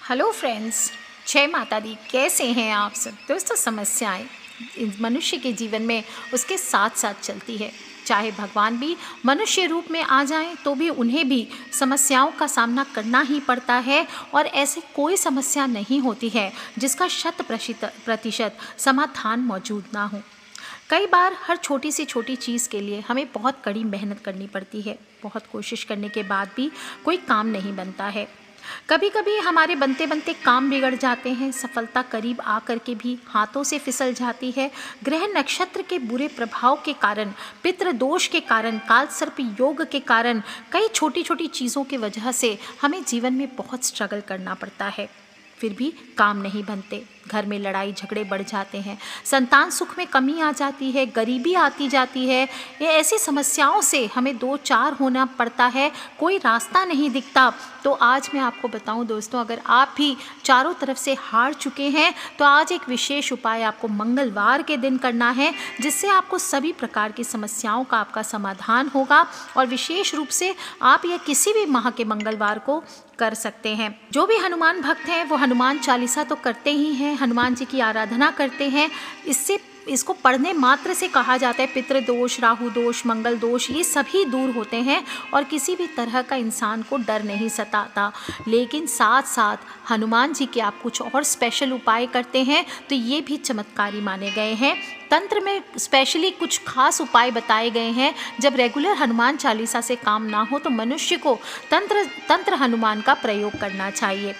Hello friends, जय माता दी। कैसे हैं आप सब दोस्तों? समस्याएं मनुष्य के जीवन में उसके साथ साथ चलती है। चाहे भगवान भी मनुष्य रूप में आ जाएं तो भी उन्हें भी समस्याओं का सामना करना ही पड़ता है। और ऐसी कोई समस्या नहीं होती है जिसका 100% समाधान मौजूद ना हो। कई बार हर छोटी सी छोटी चीज़ के लिए हमें बहुत कड़ी मेहनत करनी पड़ती है। बहुत कोशिश करने के बाद भी कोई काम नहीं बनता है। कभी कभी हमारे बनते बनते काम बिगड़ जाते हैं। सफलता करीब आकर के भी हाथों से फिसल जाती है। ग्रह नक्षत्र के बुरे प्रभाव के कारण, पितृ दोष के कारण, काल सर्प योग के कारण, कई छोटी छोटी चीज़ों की वजह से हमें जीवन में बहुत स्ट्रगल करना पड़ता है। फिर भी काम नहीं बनते। घर में लड़ाई झगड़े बढ़ जाते हैं। संतान सुख में कमी आ जाती है। गरीबी आती जाती है। ये ऐसी समस्याओं से हमें दो चार होना पड़ता है। कोई रास्ता नहीं दिखता। तो आज मैं आपको बताऊं दोस्तों, अगर आप भी चारों तरफ से हार चुके हैं तो आज एक विशेष उपाय आपको मंगलवार के दिन करना है, जिससे आपको सभी प्रकार की समस्याओं का आपका समाधान होगा। और विशेष रूप से आप यह किसी भी माह के मंगलवार को कर सकते हैं। जो भी हनुमान भक्त हैं वो हनुमान चालीसा तो करते ही हैं, हनुमान जी की आराधना करते हैं। इसको पढ़ने मात्र से कहा जाता है पितृदोष, राहु दोष, मंगल दोष, ये सभी दूर होते हैं और किसी भी तरह का इंसान को डर नहीं सताता। लेकिन साथ साथ हनुमान जी के आप कुछ और स्पेशल उपाय करते हैं तो ये भी चमत्कारी माने गए हैं। तंत्र में स्पेशली कुछ खास उपाय बताए गए हैं। जब रेगुलर हनुमान चालीसा से काम ना हो तो मनुष्य को तंत्र हनुमान का प्रयोग करना चाहिए।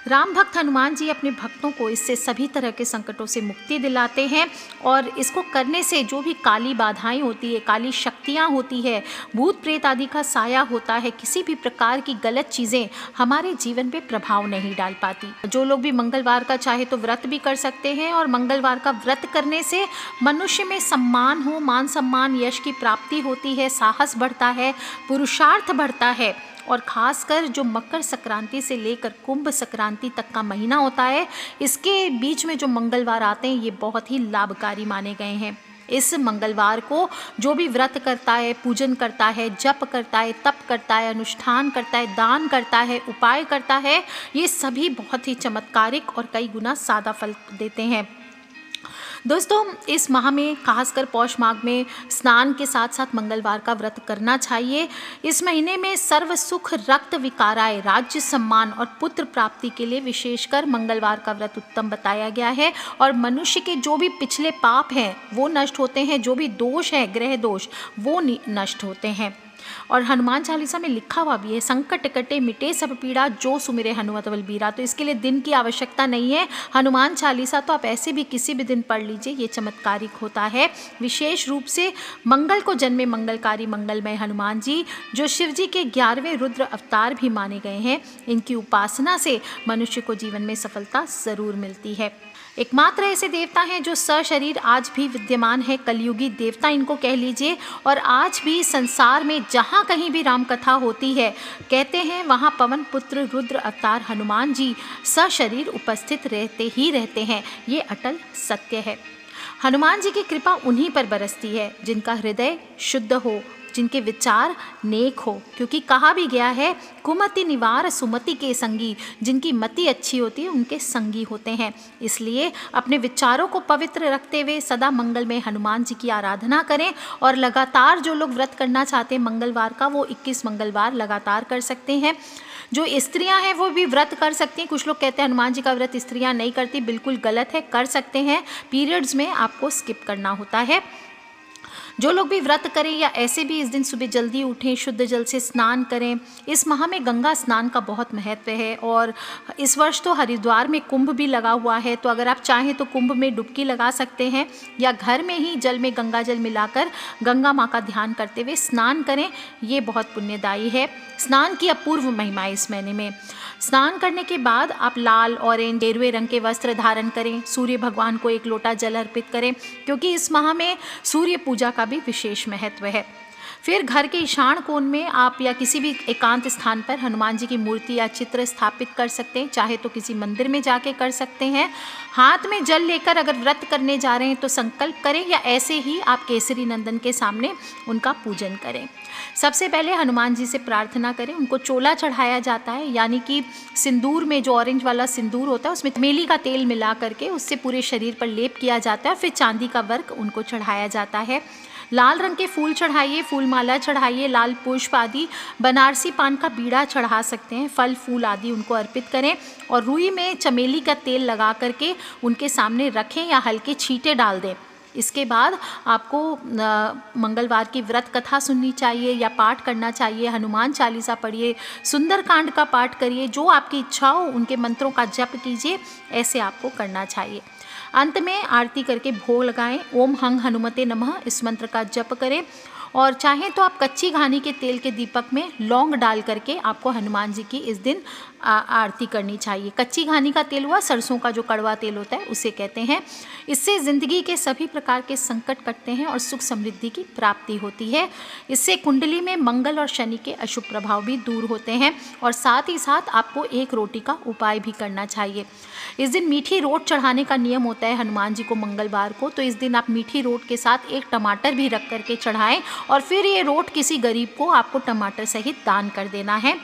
राम भक्त हनुमान जी अपने भक्तों को इससे सभी तरह के संकटों से मुक्ति दिलाते हैं। और इसको करने से जो भी काली बाधाएं होती है, काली शक्तियां होती है, भूत प्रेत आदि का साया होता है, किसी भी प्रकार की गलत चीज़ें हमारे जीवन पे प्रभाव नहीं डाल पाती। जो लोग भी मंगलवार का चाहे तो व्रत भी कर सकते हैं। और मंगलवार का व्रत करने से मनुष्य में सम्मान हो, मान सम्मान, यश की प्राप्ति होती है, साहस बढ़ता है, पुरुषार्थ बढ़ता है। और ख़ासकर जो मकर संक्रांति से लेकर कुंभ संक्रांति तक का महीना होता है, इसके बीच में जो मंगलवार आते हैं ये बहुत ही लाभकारी माने गए हैं। इस मंगलवार को जो भी व्रत करता है, पूजन करता है, जप करता है, तप करता है, अनुष्ठान करता है, दान करता है, उपाय करता है, ये सभी बहुत ही चमत्कारिक और कई गुना सादा फल देते हैं। दोस्तों, इस माह में खासकर पौष माघ में स्नान के साथ साथ मंगलवार का व्रत करना चाहिए। इस महीने में सर्व सुख, रक्त विकाराय, राज्य सम्मान और पुत्र प्राप्ति के लिए विशेषकर मंगलवार का व्रत उत्तम बताया गया है। और मनुष्य के जो भी पिछले पाप हैं वो नष्ट होते हैं, जो भी दोष है, ग्रह दोष, वो नष्ट होते हैं। और हनुमान चालीसा में लिखा हुआ भी है, संकट कटे मिटे सब पीड़ा, जो सुमिरे हनुमत बलबीरा। तो इसके लिए दिन की आवश्यकता नहीं है। हनुमान चालीसा तो आप ऐसे भी किसी भी दिन पढ़ लीजिए, ये चमत्कारिक होता है। विशेष रूप से मंगल को जन्मे मंगलकारी मंगलमय हनुमान जी, जो शिव जी के 11वें रुद्र अवतार भी माने गए हैं, इनकी उपासना से मनुष्य को जीवन में सफलता जरूर मिलती है। एकमात्र ऐसे देवता हैं जो सशरीर आज भी विद्यमान है, कलयुगी देवता इनको कह लीजिए। और आज भी संसार में जहाँ कहीं भी राम कथा होती है, कहते हैं वहाँ पवन पुत्र रुद्र अवतार हनुमान जी सशरीर उपस्थित रहते हैं। ये अटल सत्य है। हनुमान जी की कृपा उन्हीं पर बरसती है जिनका हृदय शुद्ध हो, जिनके विचार नेक हो। क्योंकि कहा भी गया है, कुमति निवार सुमति के संगी, जिनकी मति अच्छी होती है उनके संगी होते हैं। इसलिए अपने विचारों को पवित्र रखते हुए सदा मंगल में हनुमान जी की आराधना करें। और लगातार जो लोग व्रत करना चाहते हैं मंगलवार का, वो 21 मंगलवार लगातार कर सकते हैं। जो स्त्रियां हैं वो भी व्रत कर सकती हैं। कुछ लोग कहते हैं हनुमान जी का व्रत स्त्रियां नहीं करती, बिल्कुल गलत है, कर सकते हैं। पीरियड्स में आपको स्किप करना होता है। जो लोग भी व्रत करें या ऐसे भी इस दिन सुबह जल्दी उठें, शुद्ध जल से स्नान करें। इस माह में गंगा स्नान का बहुत महत्व है। और इस वर्ष तो हरिद्वार में कुंभ भी लगा हुआ है, तो अगर आप चाहें तो कुंभ में डुबकी लगा सकते हैं या घर में ही जल में गंगा जल मिलाकर गंगा माँ का ध्यान करते हुए स्नान करें। ये बहुत पुण्यदायी है। स्नान की अपूर्व महिमा इस महीने में। स्नान करने के बाद आप लाल, ऑरेंज, गेरुए रंग के वस्त्र धारण करें। सूर्य भगवान को 1 लोटा जल अर्पित करें, क्योंकि इस माह में सूर्य पूजा का भी विशेष महत्व है। फिर घर के ईशान कोण में आप या किसी भी एकांत स्थान पर हनुमान जी की मूर्ति या चित्र स्थापित कर सकते हैं, चाहे तो किसी मंदिर में जाके कर सकते हैं। हाथ में जल लेकर अगर व्रत करने जा रहे हैं तो संकल्प करें, या ऐसे ही आप केसरी नंदन के सामने उनका पूजन करें। सबसे पहले हनुमान जी से प्रार्थना करें। उनको चोला चढ़ाया जाता है, यानी कि सिंदूर में जो ऑरेंज वाला सिंदूर होता है उसमें मेली का तेल मिला करके उससे पूरे शरीर पर लेप किया जाता है, फिर चांदी का वर्क उनको चढ़ाया जाता है। लाल रंग के फूल चढ़ाइए, फूल माला चढ़ाइए, लाल पुष्प आदि, बनारसी पान का बीड़ा चढ़ा सकते हैं, फल फूल आदि उनको अर्पित करें और रुई में चमेली का तेल लगा करके उनके सामने रखें या हल्के छींटे डाल दें। इसके बाद आपको मंगलवार की व्रत कथा सुननी चाहिए या पाठ करना चाहिए। हनुमान चालीसा पढ़िए, सुंदरकांड का पाठ करिए, जो आपकी इच्छा हो उनके मंत्रों का जप कीजिए, ऐसे आपको करना चाहिए। अंत में आरती करके भोग लगाएं। ओम हंग हनुमते नमः इस मंत्र का जप करें और चाहें तो आप कच्ची घानी के तेल के दीपक में लौंग डाल करके आपको हनुमान जी की इस दिन आरती करनी चाहिए। कच्ची घानी का तेल हुआ सरसों का जो कड़वा तेल होता है उसे कहते हैं। इससे ज़िंदगी के सभी प्रकार के संकट कटते हैं और सुख समृद्धि की प्राप्ति होती है। इससे कुंडली में मंगल और शनि के अशुभ प्रभाव भी दूर होते हैं और साथ ही साथ आपको एक रोटी का उपाय भी करना चाहिए। इस दिन मीठी रोट चढ़ाने का नियम होता है हनुमान जी को मंगलवार को, तो इस दिन आप मीठी रोट के साथ एक टमाटर भी रख करके चढ़ाएं और फिर ये रोट किसी गरीब को आपको टमाटर सहित दान कर देना है।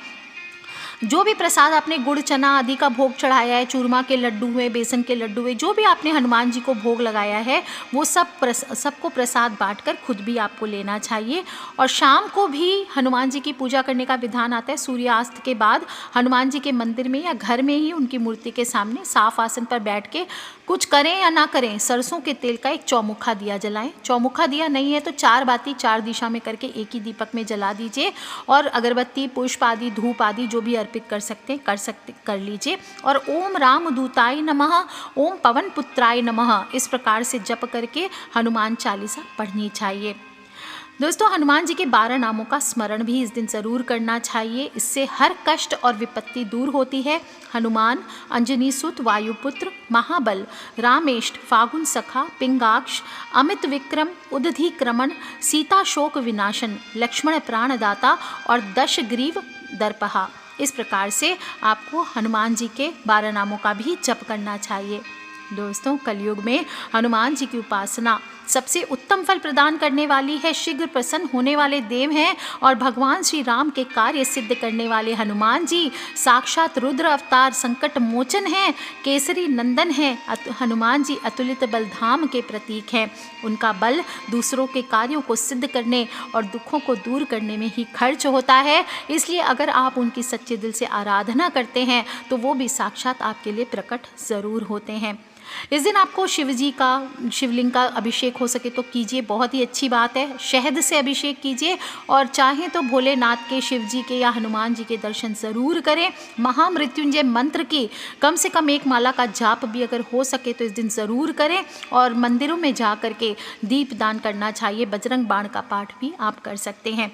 जो भी प्रसाद आपने गुड़ चना आदि का भोग चढ़ाया है, चूरमा के लड्डू हुए, बेसन के लड्डू हुए, जो भी आपने हनुमान जी को भोग लगाया है वो सबको प्रसाद बांटकर खुद भी आपको लेना चाहिए। और शाम को भी हनुमान जी की पूजा करने का विधान आता है। सूर्यास्त के बाद हनुमान जी के मंदिर में या घर में ही उनकी मूर्ति के सामने साफ आसन पर बैठ के कुछ करें या ना करें, सरसों के तेल का एक चौमुखा दिया जलाएं। चौमुखा दिया नहीं है तो 4 बाती 4 दिशा में करके एक ही दीपक में जला दीजिए और अगरबत्ती पुष्प आदि धूप आदि जो भी अर्पित कर लीजिए और ओम राम दूताय नमः, ओम पवन पुत्राय नमः इस प्रकार से जप करके हनुमान चालीसा पढ़नी चाहिए। दोस्तों, हनुमान जी के 12 नामों का स्मरण भी इस दिन ज़रूर करना चाहिए। इससे हर कष्ट और विपत्ति दूर होती है। हनुमान, अंजनी सुत, वायुपुत्र, महाबल, रामेष्ट, फागुन सखा, पिंगाक्ष, अमित विक्रम, उदधिक्रमण, सीता शोक विनाशन, लक्ष्मण प्राणदाता और दशग्रीव दर्पहा। इस प्रकार से आपको हनुमान जी के 12 नामों का भी जप करना चाहिए। दोस्तों, कलयुग में हनुमान जी की उपासना सबसे उत्तम फल प्रदान करने वाली है। शीघ्र प्रसन्न होने वाले देव हैं और भगवान श्री राम के कार्य सिद्ध करने वाले हनुमान जी साक्षात रुद्र अवतार संकट मोचन हैं, केसरी नंदन हैं। हनुमान जी अतुलित बलधाम के प्रतीक हैं। उनका बल दूसरों के कार्यों को सिद्ध करने और दुखों को दूर करने में ही खर्च होता है। इसलिए अगर आप उनकी सच्चे दिल से आराधना करते हैं तो वो भी साक्षात आपके लिए प्रकट ज़रूर होते हैं। इस दिन आपको शिवलिंग का अभिषेक हो सके तो कीजिए, बहुत ही अच्छी बात है। शहद से अभिषेक कीजिए और चाहें तो भोलेनाथ के, शिव जी के या हनुमान जी के दर्शन ज़रूर करें। महामृत्युंजय मंत्र की कम से कम 1 माला का जाप भी अगर हो सके तो इस दिन ज़रूर करें और मंदिरों में जा कर के दीप दान करना चाहिए। बजरंग बाण का पाठ भी आप कर सकते हैं।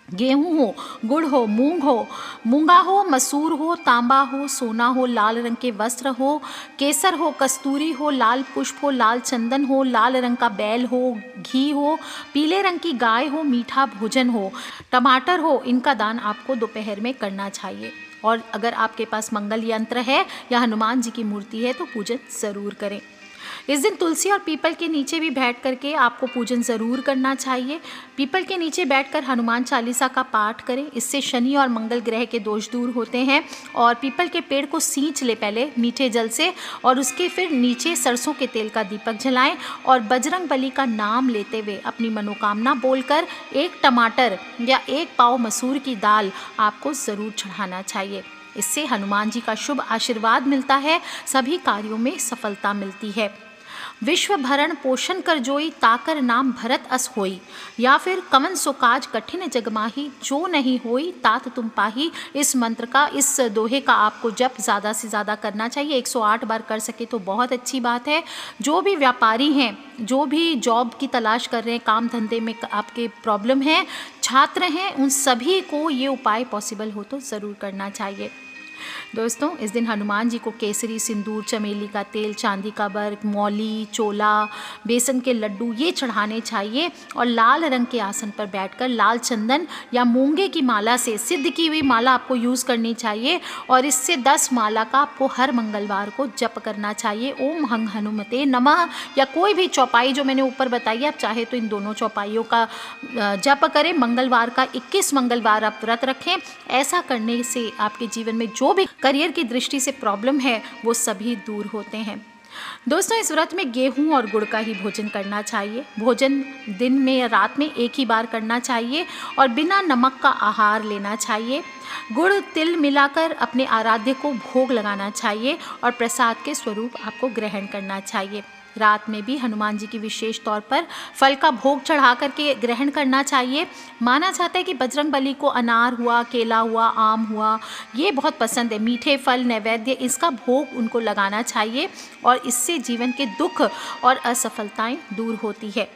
गेहूँ हो, गुड़ हो, मूंगा हो, मसूर हो, तांबा हो, सोना हो, लाल रंग के वस्त्र हो, केसर हो, कस्तूरी हो, लाल पुष्प हो, लाल चंदन हो, लाल रंग का बैल हो, घी हो, पीले रंग की गाय हो, मीठा भोजन हो, टमाटर हो, इनका दान आपको दोपहर में करना चाहिए। और अगर आपके पास मंगल यंत्र है या हनुमान जी की मूर्ति है तो पूजन ज़रूर करें। इस दिन तुलसी और पीपल के नीचे भी बैठ करके आपको पूजन ज़रूर करना चाहिए। पीपल के नीचे बैठकर हनुमान चालीसा का पाठ करें, इससे शनि और मंगल ग्रह के दोष दूर होते हैं। और पीपल के पेड़ को सींच ले पहले मीठे जल से और उसके फिर नीचे सरसों के तेल का दीपक जलाएं और बजरंग बली का नाम लेते हुए अपनी मनोकामना बोलकर 1 टमाटर या 1 पाव मसूर की दाल आपको ज़रूर चढ़ाना चाहिए। इससे हनुमान जी का शुभ आशीर्वाद मिलता है, सभी कार्यों में सफलता मिलती है। विश्व भरण पोषण कर जोई, ताकर नाम भरत अस होई, या फिर कमन सो काज कठिन जगमाही, जो नहीं होई तात तुम पाही। इस मंत्र का, इस दोहे का आपको जप ज़्यादा से ज़्यादा करना चाहिए। 108 बार कर सके तो बहुत अच्छी बात है। जो भी व्यापारी हैं, जो भी जॉब की तलाश कर रहे हैं, काम धंधे में आपके प्रॉब्लम है, छात्र हैं, उन सभी को ये उपाय पॉसिबल हो तो ज़रूर करना चाहिए। दोस्तों, इस दिन हनुमान जी को केसरी, सिंदूर, चमेली का तेल, चांदी का वर्क, मौली, चोला, बेसन के लड्डू ये चढ़ाने चाहिए और लाल रंग के आसन पर बैठकर लाल चंदन या मूंगे की माला से, सिद्ध की हुई माला आपको यूज़ करनी चाहिए और इससे 10 माला का आपको हर मंगलवार को जप करना चाहिए। ओम हं हनुमते नमः या कोई भी चौपाई जो मैंने ऊपर बताई, आप चाहे तो इन दोनों चौपाइयों का जप करें। मंगलवार का 21 मंगलवार आप व्रत रखें। ऐसा करने से आपके जीवन में जो भी करियर की दृष्टि से प्रॉब्लम है वो सभी दूर होते हैं। दोस्तों, इस व्रत में गेहूं और गुड़ का ही भोजन करना चाहिए। भोजन दिन में या रात में एक ही बार करना चाहिए और बिना नमक का आहार लेना चाहिए। गुड़ तिल मिलाकर अपने आराध्य को भोग लगाना चाहिए और प्रसाद के स्वरूप आपको ग्रहण करना चाहिए। रात में भी हनुमान जी की विशेष तौर पर फल का भोग चढ़ा करके ग्रहण करना चाहिए। माना जाता है कि बजरंग बली को अनार हुआ, केला हुआ, आम हुआ, ये बहुत पसंद है। मीठे फल नैवेद्य इसका भोग उनको लगाना चाहिए और इससे जीवन के दुख और असफलताएं दूर होती है।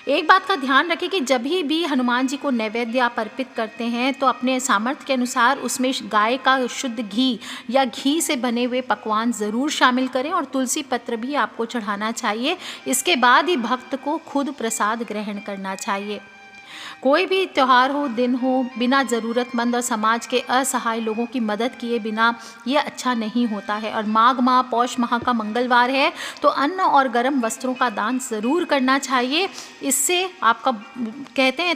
एक बात का ध्यान रखें कि जब भी हनुमान जी को नैवेद्य आप अर्पित करते हैं तो अपने सामर्थ्य के अनुसार उसमें गाय का शुद्ध घी या घी से बने हुए पकवान ज़रूर शामिल करें और तुलसी पत्र भी आपको चढ़ाना चाहिए। इसके बाद ही भक्त को खुद प्रसाद ग्रहण करना चाहिए। कोई भी त्यौहार हो, दिन हो, बिना ज़रूरतमंद और समाज के असहाय लोगों की मदद किए बिना ये अच्छा नहीं होता है। और माघ माह पौष माह का मंगलवार है तो अन्न और गर्म वस्त्रों का दान ज़रूर करना चाहिए। इससे आपका कहते हैं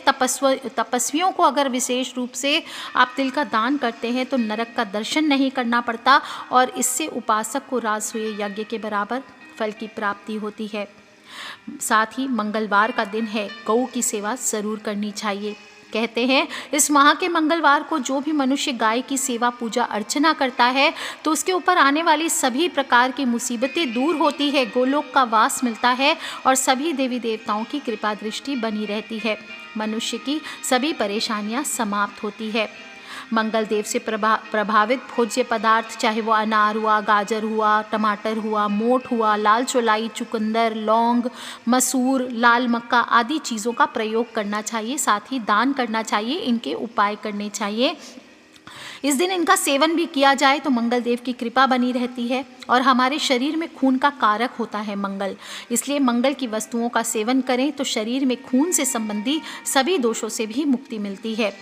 तपस्वियों को अगर विशेष रूप से आप तिल का दान करते हैं तो नरक का दर्शन नहीं करना पड़ता और इससे उपासक को राजसूय यज्ञ के बराबर फल की प्राप्ति होती है। साथ ही मंगलवार का दिन है, गौ की सेवा ज़रूर करनी चाहिए। कहते हैं इस माह के मंगलवार को जो भी मनुष्य गाय की सेवा पूजा अर्चना करता है तो उसके ऊपर आने वाली सभी प्रकार की मुसीबतें दूर होती है, गोलोक का वास मिलता है और सभी देवी देवताओं की कृपा दृष्टि बनी रहती है। मनुष्य की सभी परेशानियां समाप्त होती है। मंगल देव से प्रभावित भोज्य पदार्थ, चाहे वो अनार हुआ, गाजर हुआ, टमाटर हुआ, मोठ हुआ, लाल चौलाई, चुकंदर, लौंग, मसूर, लाल मक्का आदि चीज़ों का प्रयोग करना चाहिए। साथ ही दान करना चाहिए, इनके उपाय करने चाहिए। इस दिन इनका सेवन भी किया जाए तो मंगल देव की कृपा बनी रहती है और हमारे शरीर में खून का कारक होता है मंगल, इसलिए मंगल की वस्तुओं का सेवन करें तो शरीर में खून से संबंधी सभी दोषों से भी मुक्ति मिलती है।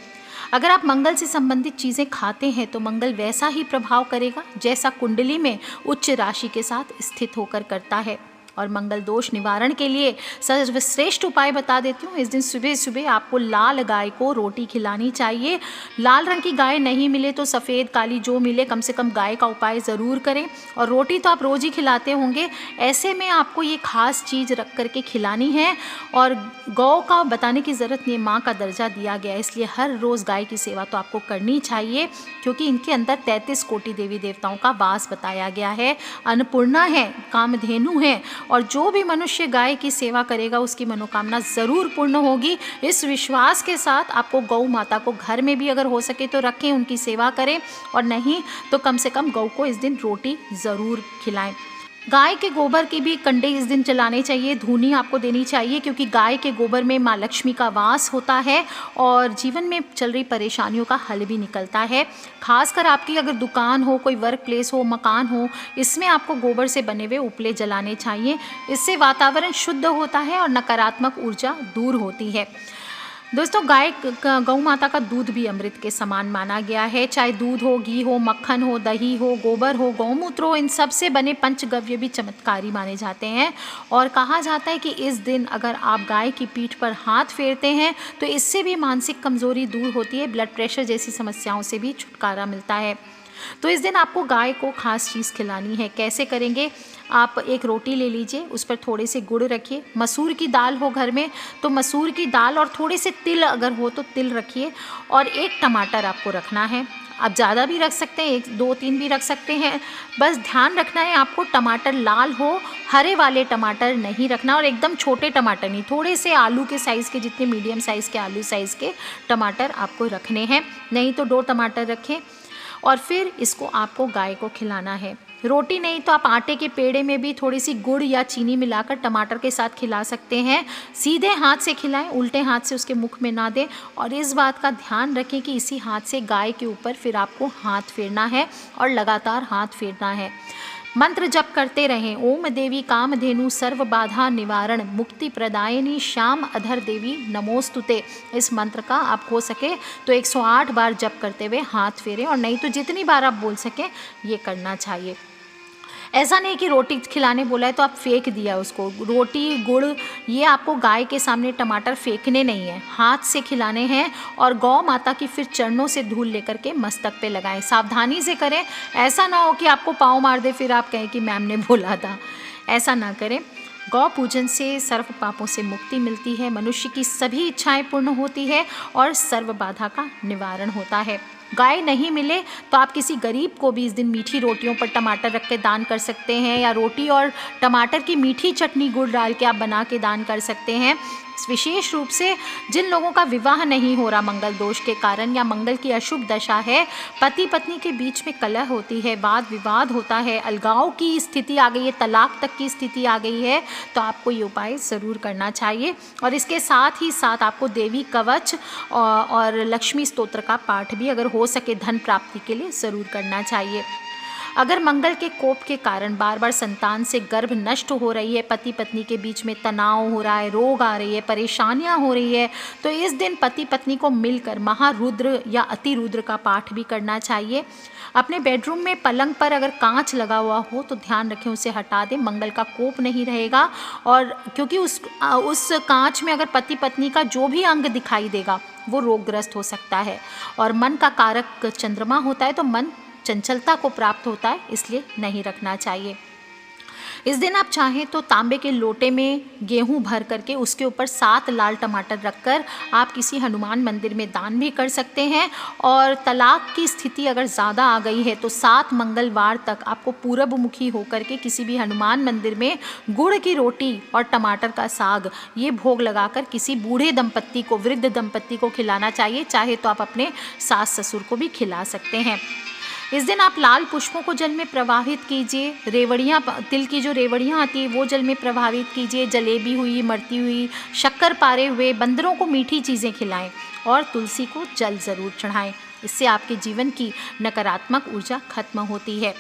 अगर आप मंगल से संबंधित चीज़ें खाते हैं तो मंगल वैसा ही प्रभाव करेगा जैसा कुंडली में उच्च राशि के साथ स्थित होकर करता है। और मंगल दोष निवारण के लिए सर्वश्रेष्ठ उपाय बता देती हूँ। इस दिन सुबह सुबह आपको लाल गाय को रोटी खिलानी चाहिए। लाल रंग की गाय नहीं मिले तो सफ़ेद काली जो मिले, कम से कम गाय का उपाय ज़रूर करें। और रोटी तो आप रोज़ ही खिलाते होंगे, ऐसे में आपको ये खास चीज़ रख करके खिलानी है। और गौ का बताने की ज़रूरत नहीं, माँ का दर्जा दिया गया है, इसलिए हर रोज़ गाय की सेवा तो आपको करनी चाहिए क्योंकि इनके अंदर 33 कोटि देवी देवताओं का वास बताया गया है। अन्नपूर्णा है, कामधेनु है और जो भी मनुष्य गाय की सेवा करेगा उसकी मनोकामना ज़रूर पूर्ण होगी। इस विश्वास के साथ आपको गौ माता को घर में भी अगर हो सके तो रखें, उनकी सेवा करें और नहीं तो कम से कम गौ को इस दिन रोटी ज़रूर खिलाएं। गाय के गोबर की भी कंडे इस दिन जलाने चाहिए, धूनी आपको देनी चाहिए क्योंकि गाय के गोबर में माँ लक्ष्मी का वास होता है और जीवन में चल रही परेशानियों का हल भी निकलता है। खासकर आपकी अगर दुकान हो, कोई वर्क प्लेस हो, मकान हो, इसमें आपको गोबर से बने हुए उपले जलाने चाहिए। इससे वातावरण शुद्ध होता है और नकारात्मक ऊर्जा दूर होती है। दोस्तों, गौ माता का दूध भी अमृत के समान माना गया है। चाहे दूध हो, घी हो, मक्खन हो, दही हो, गोबर हो, गौमूत्र हो, इन सब से बने पंचगव्य भी चमत्कारी माने जाते हैं। और कहा जाता है कि इस दिन अगर आप गाय की पीठ पर हाथ फेरते हैं तो इससे भी मानसिक कमजोरी दूर होती है, ब्लड प्रेशर जैसी समस्याओं से भी छुटकारा मिलता है। तो इस दिन आपको गाय को खास चीज़ खिलानी है। कैसे करेंगे? आप एक रोटी ले लीजिए, उस पर थोड़े से गुड़ रखिए। मसूर की दाल हो घर में तो मसूर की दाल और थोड़े से तिल अगर हो तो तिल रखिए और एक टमाटर आपको रखना है। आप ज़्यादा भी रख सकते हैं, 1, 2, 3 भी रख सकते हैं। बस ध्यान रखना है आपको टमाटर लाल हो, हरे वाले टमाटर नहीं रखना और एकदम छोटे टमाटर नहीं, थोड़े से आलू के साइज़ के, जितने मीडियम साइज़ के आलू साइज़ के टमाटर आपको रखने हैं। नहीं तो 2 टमाटर रखें और फिर इसको आपको गाय को खिलाना है। रोटी नहीं तो आप आटे के पेड़े में भी थोड़ी सी गुड़ या चीनी मिलाकर टमाटर के साथ खिला सकते हैं। सीधे हाथ से खिलाएं, उल्टे हाथ से उसके मुख में ना दें। और इस बात का ध्यान रखें कि इसी हाथ से गाय के ऊपर फिर आपको हाथ फेरना है और लगातार हाथ फेरना है। मंत्र जप करते रहें, ओम देवी कामधेनु सर्व बाधा निवारण मुक्ति प्रदायिनी श्याम अधर देवी नमोस्तुते। इस मंत्र का आप हो सके तो 108 बार जप करते हुए हाथ फेरें, और नहीं तो जितनी बार आप बोल सकें ये करना चाहिए। ऐसा नहीं कि रोटी खिलाने बोला है तो आप फेंक दिया उसको। रोटी गुड़ ये आपको गाय के सामने टमाटर फेंकने नहीं है, हाथ से खिलाने हैं। और गौ माता की फिर चरणों से धूल लेकर के मस्तक पे लगाएं। सावधानी से करें, ऐसा ना हो कि आपको पाँव मार दे फिर आप कहें कि मैम ने बोला था। ऐसा ना करें। गौ पूजन से सर्व पापों से मुक्ति मिलती है, मनुष्य की सभी इच्छाएं पूर्ण होती है और सर्व बाधा का निवारण होता है। गाय नहीं मिले तो आप किसी गरीब को भी इस दिन मीठी रोटियों पर टमाटर रख के दान कर सकते हैं, या रोटी और टमाटर की मीठी चटनी गुड़ डाल के आप बना के दान कर सकते हैं। विशेष रूप से जिन लोगों का विवाह नहीं हो रहा मंगल दोष के कारण, या मंगल की अशुभ दशा है, पति पत्नी के बीच में कलह होती है, वाद विवाद होता है, अलगाव की स्थिति आ गई है, तलाक तक की स्थिति आ गई है, तो आपको ये उपाय ज़रूर करना चाहिए। और इसके साथ ही साथ आपको देवी कवच और लक्ष्मी स्तोत्र का पाठ भी अगर हो सके धन प्राप्ति के लिए ज़रूर करना चाहिए। अगर मंगल के कोप के कारण बार बार संतान से गर्भ नष्ट हो रही है, पति पत्नी के बीच में तनाव हो रहा है, रोग आ रही है, परेशानियां हो रही है, तो इस दिन पति पत्नी को मिलकर महारुद्र या अतिरुद्र का पाठ भी करना चाहिए। अपने बेडरूम में पलंग पर अगर कांच लगा हुआ हो तो ध्यान रखें उसे हटा दें, मंगल का कोप नहीं रहेगा। और क्योंकि उस कांच में अगर पति पत्नी का जो भी अंग दिखाई देगा वो रोगग्रस्त हो सकता है। और मन का कारक चंद्रमा होता है तो मन चंचलता को प्राप्त होता है, इसलिए नहीं रखना चाहिए। इस दिन आप चाहें तो तांबे के लोटे में गेहूं भर करके उसके ऊपर 7 लाल टमाटर रखकर आप किसी हनुमान मंदिर में दान भी कर सकते हैं। और तलाक की स्थिति अगर ज़्यादा आ गई है तो 7 मंगलवार तक आपको पूरब मुखी होकर के किसी भी हनुमान मंदिर में गुड़ की रोटी और टमाटर का साग ये भोग लगाकर किसी बूढ़े दंपत्ति को, वृद्ध दंपत्ति को खिलाना चाहिए। चाहे तो आप अपने सास ससुर को भी खिला सकते हैं। इस दिन आप लाल पुष्पों को जल में प्रवाहित कीजिए, रेवड़ियाँ, तिल की जो रेवड़ियाँ आती है वो जल में प्रवाहित कीजिए, जलेबी हुई, मरती हुई, शक्कर पारे हुए, बंदरों को मीठी चीज़ें खिलाएं और तुलसी को जल ज़रूर चढ़ाएं। इससे आपके जीवन की नकारात्मक ऊर्जा खत्म होती है।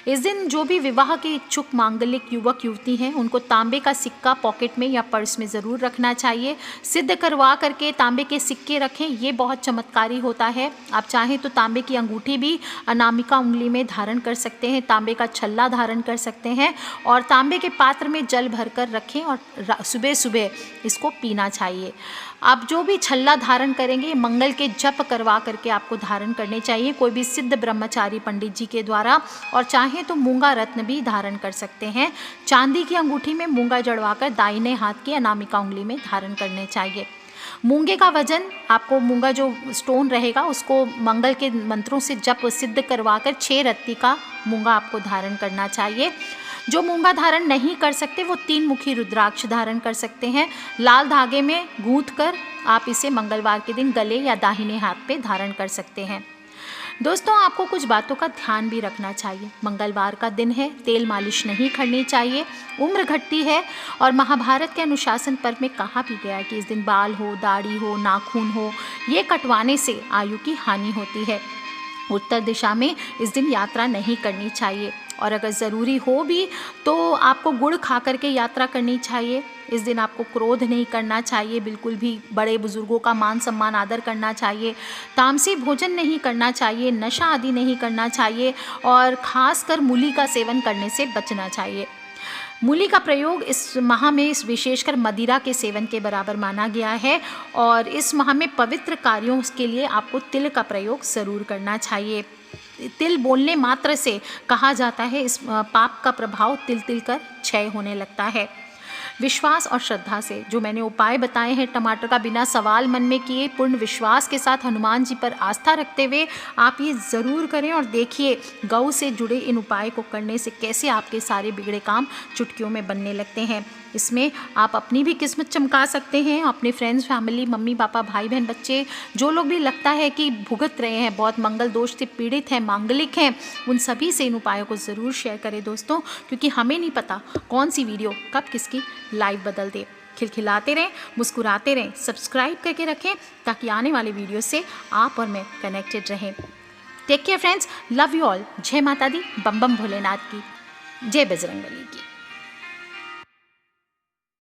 इस दिन जो भी विवाह के इच्छुक मांगलिक युवक युवती हैं उनको तांबे का सिक्का पॉकेट में या पर्स में ज़रूर रखना चाहिए। सिद्ध करवा करके तांबे के सिक्के रखें, ये बहुत चमत्कारी होता है। आप चाहें तो तांबे की अंगूठी भी अनामिका उंगली में धारण कर सकते हैं, तांबे का छल्ला धारण कर सकते हैं और तांबे के पात्र में जल भरकर रखें और सुबह सुबह इसको पीना चाहिए। आप जो भी छल्ला धारण करेंगे मंगल के जप करवा करके आपको धारण करने चाहिए, कोई भी सिद्ध ब्रह्मचारी पंडित जी के द्वारा। और चाहें तो मूंगा रत्न भी धारण कर सकते हैं। चांदी की अंगूठी में मूंगा जड़वाकर दाहिने हाथ की अनामिका उंगली में धारण करने चाहिए। मूंगे का वजन, आपको मूंगा जो स्टोन रहेगा उसको मंगल के मंत्रों से जप सिद्ध करवाकर 6 रत्ती का मूंगा आपको धारण करना चाहिए। जो मूंगा धारण नहीं कर सकते वो 3 मुखी रुद्राक्ष धारण कर सकते हैं। लाल धागे में गूंथ कर आप इसे मंगलवार के दिन गले या दाहिने हाथ पे धारण कर सकते हैं। दोस्तों, आपको कुछ बातों का ध्यान भी रखना चाहिए। मंगलवार का दिन है, तेल मालिश नहीं करनी चाहिए, उम्र घटती है और महाभारत के अनुशासन पर्व में कहा भी गया है कि इस दिन बाल हो, दाढ़ी हो, नाखून हो, ये कटवाने से आयु की हानि होती है। उत्तर दिशा में इस दिन यात्रा नहीं करनी चाहिए और अगर ज़रूरी हो भी तो आपको गुड़ खा करके यात्रा करनी चाहिए। इस दिन आपको क्रोध नहीं करना चाहिए, बिल्कुल भी बड़े बुजुर्गों का मान सम्मान आदर करना चाहिए, तामसी भोजन नहीं करना चाहिए, नशा आदि नहीं करना चाहिए और ख़ासकर मूली का सेवन करने से बचना चाहिए। मूली का प्रयोग इस माह में विशेषकर मदिरा के सेवन के बराबर माना गया है और इस माह में पवित्र कार्यों के लिए आपको तिल का प्रयोग ज़रूर करना चाहिए। तिल बोलने मात्र से कहा जाता है इस पाप का प्रभाव तिल तिल कर क्षय होने लगता है। विश्वास और श्रद्धा से जो मैंने उपाय बताए हैं टमाटर का बिना सवाल मन में किए पूर्ण विश्वास के साथ हनुमान जी पर आस्था रखते हुए आप ये ज़रूर करें और देखिए गौ से जुड़े इन उपाय को करने से कैसे आपके सारे बिगड़े काम चुटकियों में बनने लगते हैं। इसमें आप अपनी भी किस्मत चमका सकते हैं, अपने फ्रेंड्स, फैमिली, मम्मी पापा, भाई बहन, बच्चे, जो लोग भी लगता है कि भुगत रहे हैं, बहुत मंगल दोष से पीड़ित हैं, मांगलिक हैं, उन सभी से इन उपायों को ज़रूर शेयर करें दोस्तों, क्योंकि हमें नहीं पता कौन सी वीडियो कब किसकी लाइफ बदल दे। खिलखिलाते रहें, मुस्कुराते रहें, सब्सक्राइब करके रखें ताकि आने वाले वीडियो से आप और मैं कनेक्टेड रहें। Take care friends, love you all. जय माता दी, बम बम भोलेनाथ की, जय बजरंगबली की।